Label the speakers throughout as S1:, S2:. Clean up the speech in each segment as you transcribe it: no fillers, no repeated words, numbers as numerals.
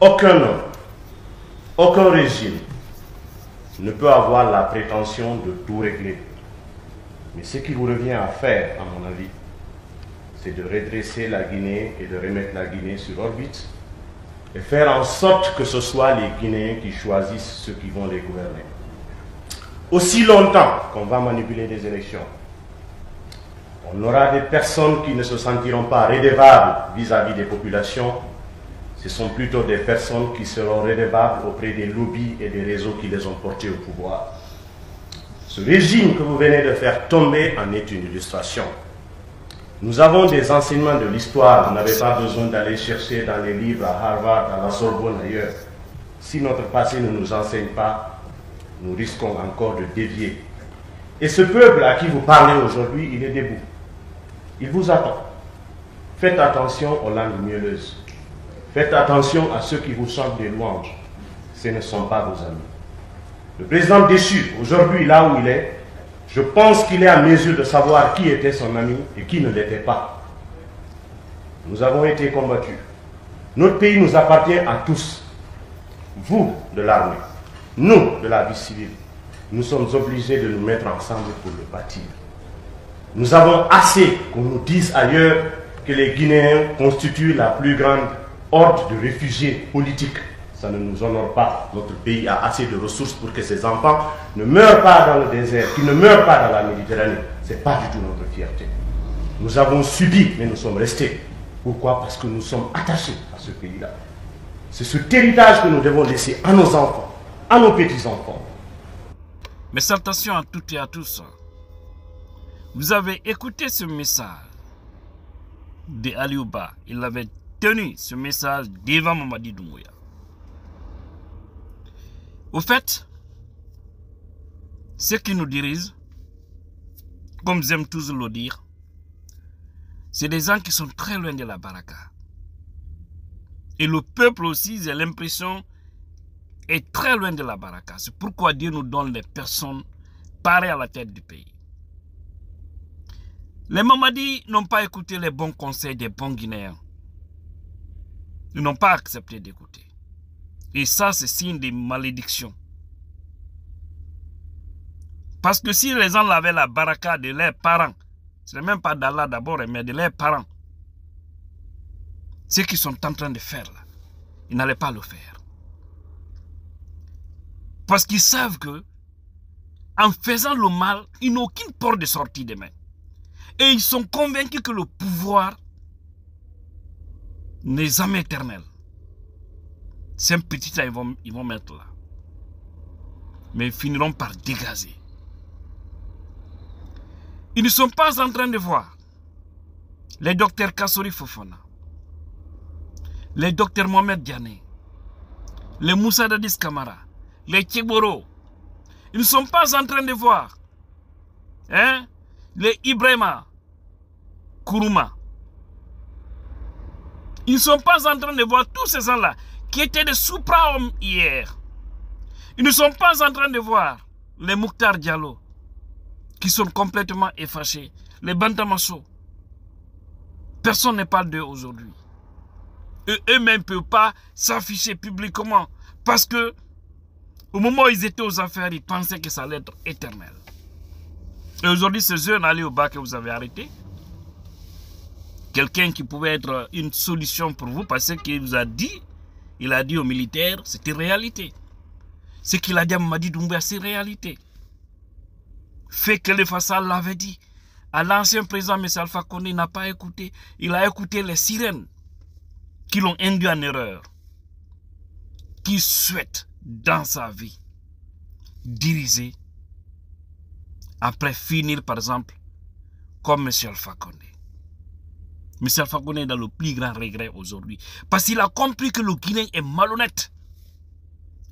S1: Aucun homme, aucun régime ne peut avoir la prétention de tout régler. Mais ce qui vous revient à faire, à mon avis, c'est de redresser la Guinée et de remettre la Guinée sur orbite et faire en sorte que ce soit les Guinéens qui choisissent ceux qui vont les gouverner. Aussi longtemps qu'on va manipuler des élections, on aura des personnes qui ne se sentiront pas redevables vis-à-vis des populations. Ce sont plutôt des personnes qui seront redevables auprès des lobbies et des réseaux qui les ont portés au pouvoir. Ce régime que vous venez de faire tomber en est une illustration. Nous avons des enseignements de l'histoire, vous n'avez pas besoin d'aller chercher dans les livres à Harvard, à la Sorbonne, ailleurs. Si notre passé ne nous enseigne pas, nous risquons encore de dévier. Et ce peuple à qui vous parlez aujourd'hui, il est debout. Il vous attend. Faites attention aux langues mielleuses. Faites attention à ceux qui vous chantent des louanges. Ce ne sont pas vos amis. Le président déchu, aujourd'hui, là où il est, je pense qu'il est à mesure de savoir qui était son ami et qui ne l'était pas. Nous avons été combattus. Notre pays nous appartient à tous. Vous, de l'armée, nous, de la vie civile, nous sommes obligés de nous mettre ensemble pour le bâtir. Nous avons assez qu'on nous dise ailleurs que les Guinéens constituent la plus grande horde de réfugiés politiques. Ça ne nous honore pas. Notre pays a assez de ressources pour que ses enfants ne meurent pas dans le désert, qu'ils ne meurent pas dans la Méditerranée. Ce n'est pas du tout notre fierté. Nous avons subi, mais nous sommes restés. Pourquoi? Parce que nous sommes attachés à ce pays-là. C'est cet héritage que nous devons laisser à nos enfants, à nos petits-enfants.
S2: Mais salutations à toutes et à tous. Vous avez écouté ce message de Aliouba. Il avait tenu ce message devant Mamadi Doumbouya. Au fait, ceux qui nous dirigent, comme j'aime toujours le dire, c'est des gens qui sont très loin de la baraka. Et le peuple aussi, j'ai l'impression, est très loin de la baraka. C'est pourquoi Dieu nous donne les personnes pareilles à la tête du pays. Les Mamadis n'ont pas écouté les bons conseils des bons Guinéens. Ils n'ont pas accepté d'écouter. Et ça, c'est signe de malédiction. Parce que si les gens avaient la baraka de leurs parents, ce n'est même pas d'Allah d'abord, mais de leurs parents, ce qu'ils sont en train de faire là, ils n'allaient pas le faire. Parce qu'ils savent que, en faisant le mal, ils n'ont aucune porte de sortie demain. Et ils sont convaincus que le pouvoir n'est jamais éternel. C'est un petit temps, ils vont mettre là. Mais ils finiront par dégazer. Ils ne sont pas en train de voir les docteurs Kassori Fofana, les docteurs Mohamed Diané, les Moussa Dadis Kamara, les Tcheboro. Ils ne sont pas en train de voir les Ibrahima Kourouma. Ils ne sont pas en train de voir tous ces gens-là qui étaient des supra-hommes hier. Ils ne sont pas en train de voir les Mouktar Diallo qui sont complètement effacés, les Bantamasso. Personne ne parle d'eux aujourd'hui. Eux-mêmes ne peuvent pas s'afficher publiquement parce que au moment où ils étaient aux affaires, ils pensaient que ça allait être éternel. Et aujourd'hui, ce jeune Aliouba que vous avez arrêté, quelqu'un qui pouvait être une solution pour vous parce qu'il vous a dit, il a dit aux militaires, c'était réalité. Ce qu'il a dit à Mamadi Doumbouya, c'est réalité. Fait que le Fassal l'avait dit. À l'ancien président M. Alpha Condé, il n'a pas écouté. Il a écouté les sirènes qui l'ont induit en erreur. Qui souhaite dans sa vie diriger après finir par exemple comme M. Alpha Condé. M. Alpha Condé est dans le plus grand regret aujourd'hui. Parce qu'il a compris que le Guinéen est malhonnête.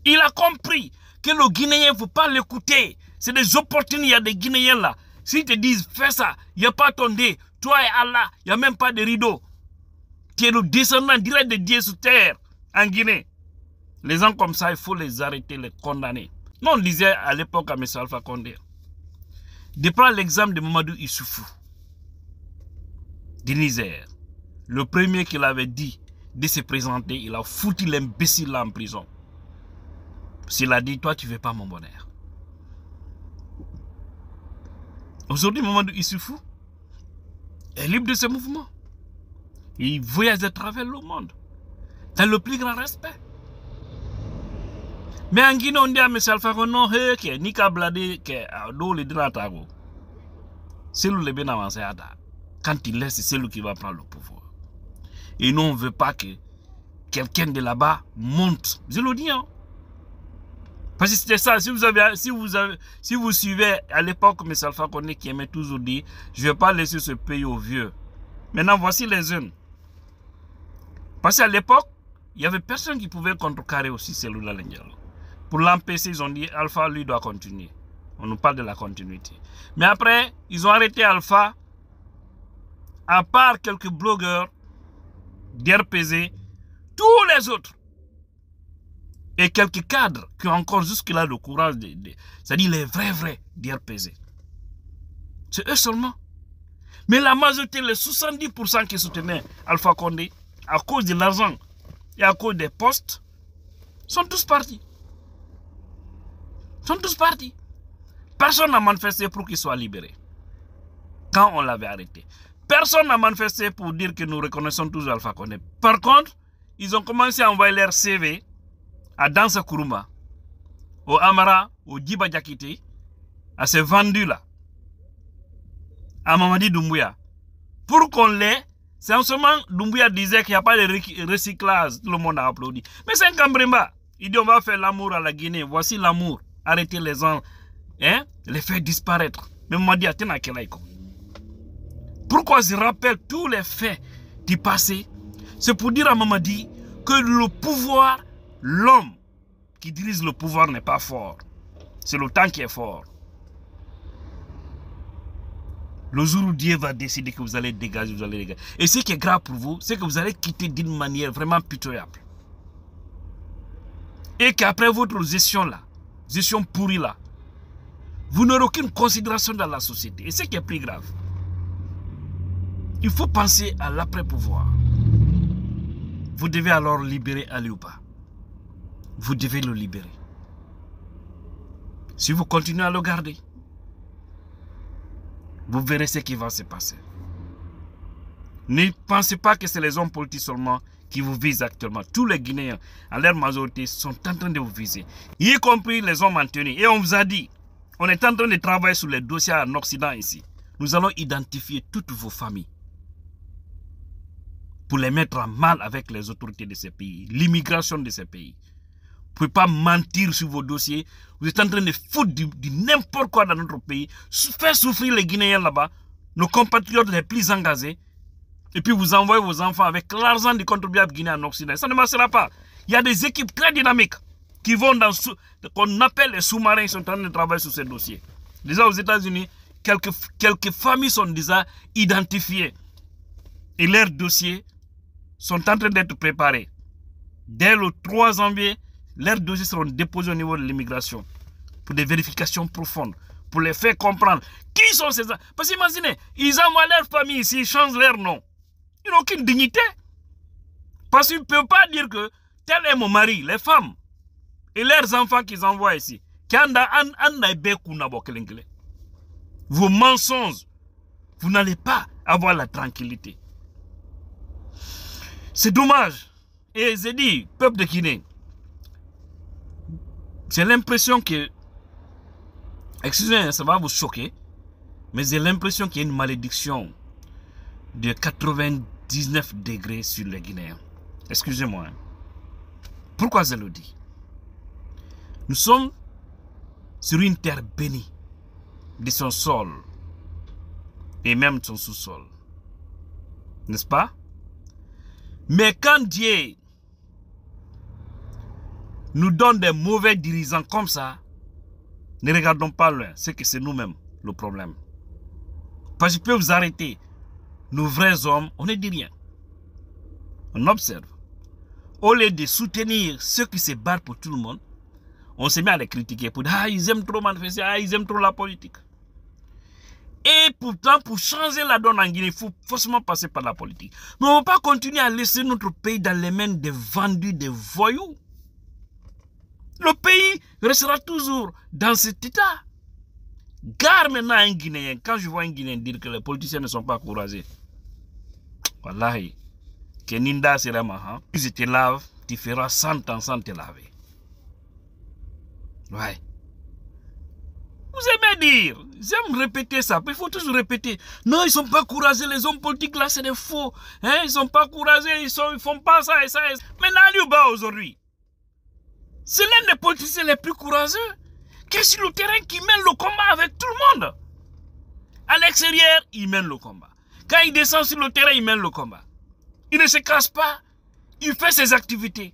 S2: Il a compris que le Guinéen, il ne faut pas l'écouter. C'est des opportunités, il y a des Guinéens là. S'ils te disent, fais ça, il n'y a pas ton dé. Toi et Allah, il n'y a même pas de rideau. Tu es le descendant direct de Dieu sur terre en Guinée. Les gens comme ça, il faut les arrêter, les condamner. Non, on disait à l'époque à M. Alpha Condé, de prendre l'exemple de Mamadou Issoufou, du Niger. Le premier qu'il avait dit de se présenter, il a foutu l'imbécile là en prison. S'il a dit, toi tu ne veux pas mon bonheur. Aujourd'hui, Mamadou Issoufou est libre de ses mouvements. Il voyage à travers le monde, dans le plus grand respect. Mais en Guinée, on dit à M. Alpha Condé, hey, ni Kablade, que le Dinatago. C'est lui le bien avancé. Quand il laisse, c'est lui qui va prendre le pouvoir. Et nous, on ne veut pas que quelqu'un de là-bas monte. Je le dis, hein. Parce que c'était ça, si vous suivez à l'époque M. Alpha Condé qui aimait toujours dire, je ne vais pas laisser ce pays aux vieux. Maintenant, voici les jeunes. Parce qu'à l'époque, il n'y avait personne qui pouvait contrecarrer aussi celui-là. Pour l'empêcher, ils ont dit, Alpha, lui, doit continuer. On nous parle de la continuité. Mais après, ils ont arrêté Alpha, à part quelques blogueurs d'RPZ, tous les autres. Et quelques cadres qui ont encore jusque-là le courage, c'est-à-dire les vrais d'RPZ. C'est eux seulement. Mais la majorité, les 70% qui soutenaient Alpha Condé, à cause de l'argent et à cause des postes, sont tous partis. Sont tous partis. Personne n'a manifesté pour qu'il soit libéré. Quand on l'avait arrêté. Personne n'a manifesté pour dire que nous reconnaissons toujours Alpha Condé. Par contre, ils ont commencé à envoyer leur CV à Dansa Kourouma, au Amara, au Djiba Diakité, à ces vendus-là, à Mamadi Doumbouya. Pour qu'on l'ait, c'est en ce moment Doumbouya disait qu'il n'y a pas de recyclage. Tout le monde a applaudi. Mais c'est un Cambremba. Il dit on va faire l'amour à la Guinée. Voici l'amour. Arrêtez les gens, hein, les faire disparaître. Mais Mamadi Atena Kelaïko. Pourquoi je rappelle tous les faits du passé? C'est pour dire à Mamadi que le pouvoir, l'homme qui dirige le pouvoir n'est pas fort. C'est le temps qui est fort. Le jour où Dieu va décider que vous allez dégager, vous allez dégager. Et ce qui est grave pour vous, c'est que vous allez quitter d'une manière vraiment pitoyable. Et qu'après votre gestion là, gestion pourrie là, vous n'aurez aucune considération dans la société. Et ce qui est plus grave, il faut penser à l'après-pouvoir. Vous devez alors libérer Aliouba. Vous devez le libérer. Si vous continuez à le garder, vous verrez ce qui va se passer. Ne pensez pas que c'est les hommes politiques seulement qui vous visent actuellement. Tous les Guinéens, à leur majorité, sont en train de vous viser. Y compris les hommes en tenue. Et on vous a dit, on est en train de travailler sur les dossiers en Occident ici. Nous allons identifier toutes vos familles pour les mettre en mal avec les autorités de ces pays, l'immigration de ces pays. Vous ne pouvez pas mentir sur vos dossiers. Vous êtes en train de foutre du n'importe quoi dans notre pays, faire souffrir les Guinéens là-bas, nos compatriotes les plus engagés, et puis vous envoyez vos enfants avec l'argent du contribuable guinéen en Occident. Ça ne marchera pas. Il y a des équipes très dynamiques qui vont dans ce qu'on appelle les sous-marins, ils sont en train de travailler sur ces dossiers. Déjà aux États-Unis, quelques familles sont déjà identifiées. Et leurs dossiers sont en train d'être préparés. Dès le 3 janvier, leurs dossiers seront déposés au niveau de l'immigration pour des vérifications profondes, pour les faire comprendre qui sont ces gens. Parce qu'imaginez, ils envoient leur famille ici, ils changent leur nom. Ils n'ont aucune dignité. Parce qu'ils ne peuvent pas dire que tel est mon mari, les femmes et leurs enfants qu'ils envoient ici. Vos mensonges, vous n'allez pas avoir la tranquillité. C'est dommage. Et j'ai dit, peuple de Guinée, j'ai l'impression que, excusez-moi, ça va vous choquer, mais j'ai l'impression qu'il y a une malédiction de 99 degrés sur les Guinéens. Excusez-moi. Hein. Pourquoi je le dis? Nous sommes sur une terre bénie de son sol et même de son sous-sol. N'est-ce pas? Mais quand Dieu nous donne des mauvais dirigeants comme ça, ne regardons pas loin, c'est que c'est nous-mêmes le problème. Parce qu'il peut vous arrêter. Nos vrais hommes, on ne dit rien. On observe. Au lieu de soutenir ceux qui se battent pour tout le monde, on se met à les critiquer pour dire « Ah, ils aiment trop manifester, ah, ils aiment trop la politique. » Et pourtant, pour changer la donne en Guinée, il faut forcément passer par la politique. Mais on ne va pas continuer à laisser notre pays dans les mains des vendus, des voyous. Le pays restera toujours dans cet état. Gare maintenant un Guinéen, quand je vois un Guinéen dire que les politiciens ne sont pas courageux. Wallahi, Keninda c'est vraiment, si tu te laves, tu feras 100 ans sans te laver. Ouais. Vous aimez dire, j'aime répéter ça, mais il faut toujours répéter. Non, ils ne sont pas courageux, les hommes politiques là, c'est des faux. Hein, ils ne sont pas courageux, ils ne font pas ça et ça. Mais Aliouba aujourd'hui, c'est l'un des politiciens les plus courageux, qui est sur le terrain, qui mène le combat avec tout le monde. À l'extérieur, il mène le combat. Quand il descend sur le terrain, il mène le combat. Il ne se casse pas, il fait ses activités.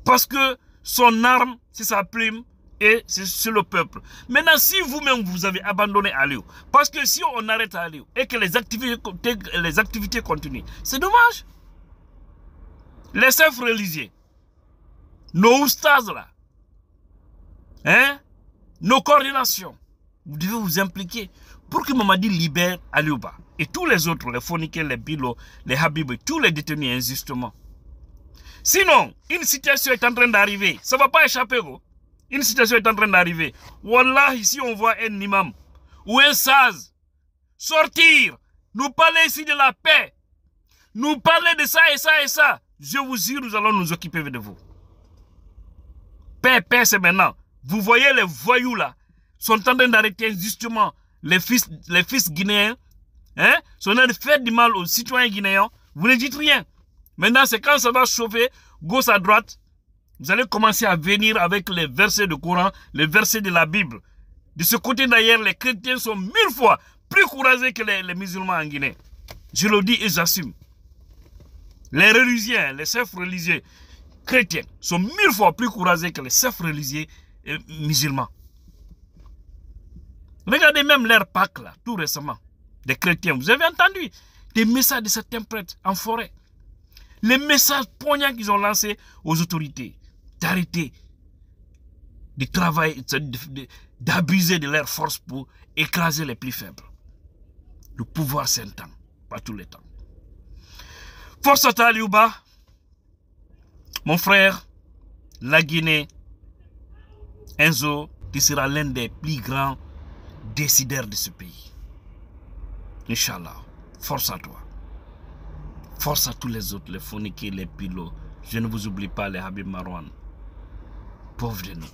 S2: Parce que son arme, c'est sa plume, et c'est le peuple. Maintenant, si vous-même vous avez abandonné Aliou, parce que si on arrête Aliou et que les activités continuent, c'est dommage. Les chefs religieux, nos oustas là, hein, nos coordinations, vous devez vous impliquer pour que Mamadi libère Aliouba et tous les autres, les Fonike, les Bilo, les Habib, tous les détenus injustement. Sinon, une situation est en train d'arriver, ça ne va pas échapper, gros. Une situation est en train d'arriver. Wallah, ici on voit un imam ou un saz sortir, nous parler ici de la paix, nous parler de ça et ça et ça. Je vous jure, nous allons nous occuper de vous. Paix, paix, c'est maintenant. Vous voyez les voyous là, sont en train d'arrêter justement les fils guinéens, hein, sont en train de faire du mal aux citoyens guinéens. Vous ne dites rien. Maintenant, c'est quand ça va chauffer, gauche à droite, vous allez commencer à venir avec les versets du Coran, les versets de la Bible. De ce côté d'ailleurs, les chrétiens sont 1000 fois plus courageux que les musulmans en Guinée. Je le dis et j'assume. Les religieux, les chefs religieux chrétiens sont 1000 fois plus courageux que les chefs religieux musulmans. Regardez même leur Pâques là, tout récemment, des chrétiens. Vous avez entendu des messages de certains prêtres en forêt. Les messages poignants qu'ils ont lancés aux autorités. D'arrêter de travailler, d'abuser de leur force pour écraser les plus faibles. Le pouvoir s'entend, pas tous les temps. Force à Aliouba, mon frère, la Guinée, Enzo, qui sera l'un des plus grands décideurs de ce pays. Inch'Allah, force à toi. Force à tous les autres, les Fonike, les Pilo. Je ne vous oublie pas, les Habib Marouane. Pauvres de nous.